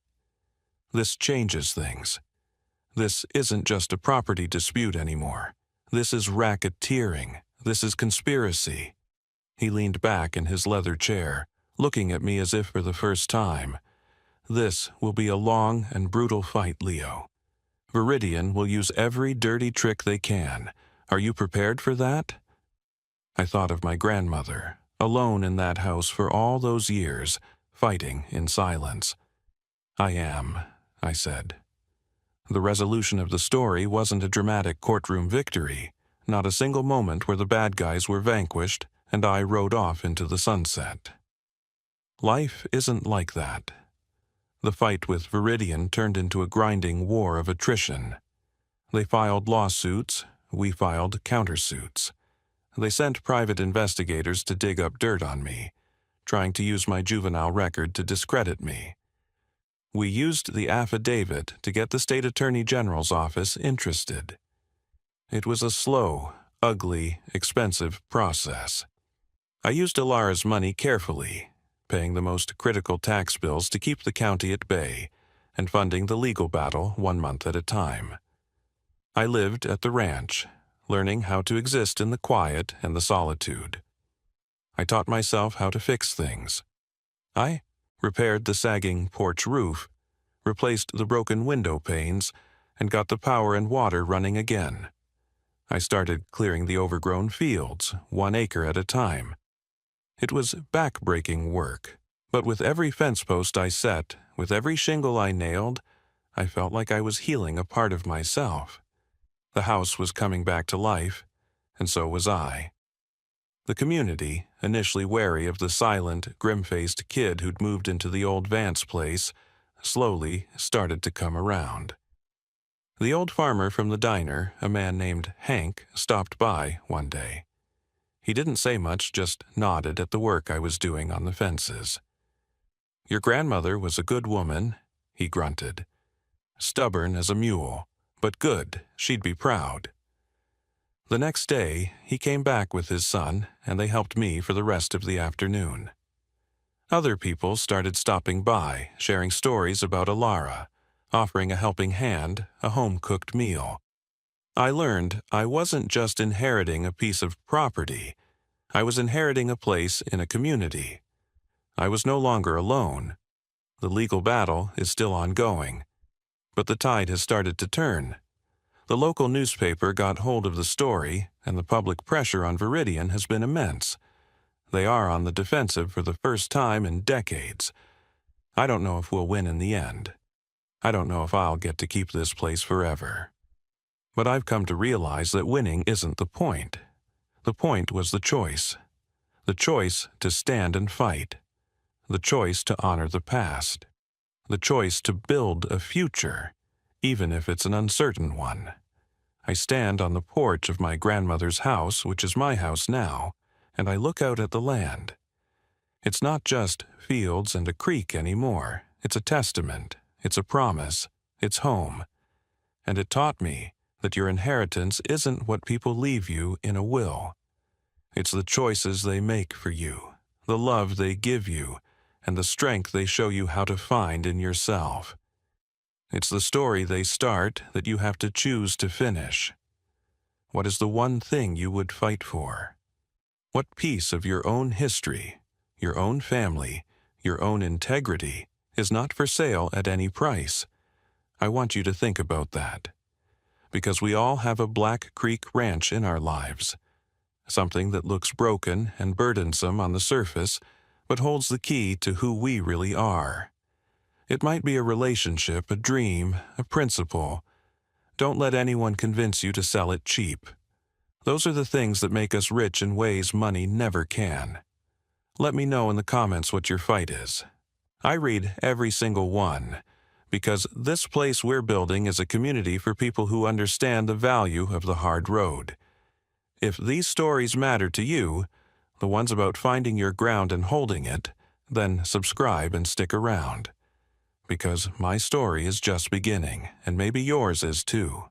"This changes things. This isn't just a property dispute anymore. This is racketeering. This is conspiracy." He leaned back in his leather chair, looking at me as if for the first time. "This will be a long and brutal fight, Leo. Viridian will use every dirty trick they can. Are you prepared for that?" I thought of my grandmother, alone in that house for all those years, fighting in silence. "I am," I said. The resolution of the story wasn't a dramatic courtroom victory, not a single moment where the bad guys were vanquished and I rode off into the sunset. Life isn't like that. The fight with Viridian turned into a grinding war of attrition. They filed lawsuits, we filed countersuits. They sent private investigators to dig up dirt on me, trying to use my juvenile record to discredit me. We used the affidavit to get the state attorney general's office interested. It was a slow, ugly, expensive process. I used Alara's money carefully, paying the most critical tax bills to keep the county at bay, and funding the legal battle 1 month at a time. I lived at the ranch, learning how to exist in the quiet and the solitude. I taught myself how to fix things. I repaired the sagging porch roof, replaced the broken window panes, and got the power and water running again. I started clearing the overgrown fields, 1 acre at a time. It was back-breaking work, but with every fence post I set, with every shingle I nailed, I felt like I was healing a part of myself. The house was coming back to life, and so was I. The community, initially wary of the silent, grim-faced kid who'd moved into the old Vance place, slowly started to come around. The old farmer from the diner, a man named Hank, stopped by one day. He didn't say much, just nodded at the work I was doing on the fences. "Your grandmother was a good woman," he grunted. "Stubborn as a mule, but good, she'd be proud." The next day, he came back with his son, and they helped me for the rest of the afternoon. Other people started stopping by, sharing stories about Alara, offering a helping hand, a home-cooked meal. I learned I wasn't just inheriting a piece of property, I was inheriting a place in a community. I was no longer alone. The legal battle is still ongoing, but the tide has started to turn. The local newspaper got hold of the story, and the public pressure on Viridian has been immense. They are on the defensive for the first time in decades. I don't know if we'll win in the end. I don't know if I'll get to keep this place forever. But I've come to realize that winning isn't the point. The point was the choice. The choice to stand and fight. The choice to honor the past. The choice to build a future, even if it's an uncertain one. I stand on the porch of my grandmother's house, which is my house now, and I look out at the land. It's not just fields and a creek anymore. It's a testament. It's a promise. It's home. And it taught me that your inheritance isn't what people leave you in a will. It's the choices they make for you, the love they give you, and the strength they show you how to find in yourself. It's the story they start that you have to choose to finish. What is the one thing you would fight for? What piece of your own history, your own family, your own integrity is not for sale at any price? I want you to think about that. Because we all have a Black Creek Ranch in our lives. Something that looks broken and burdensome on the surface, but holds the key to who we really are. It might be a relationship, a dream, a principle. Don't let anyone convince you to sell it cheap. Those are the things that make us rich in ways money never can. Let me know in the comments what your fight is. I read every single one, because this place we're building is a community for people who understand the value of the hard road. If these stories matter to you, the ones about finding your ground and holding it, then subscribe and stick around. Because my story is just beginning, and maybe yours is too.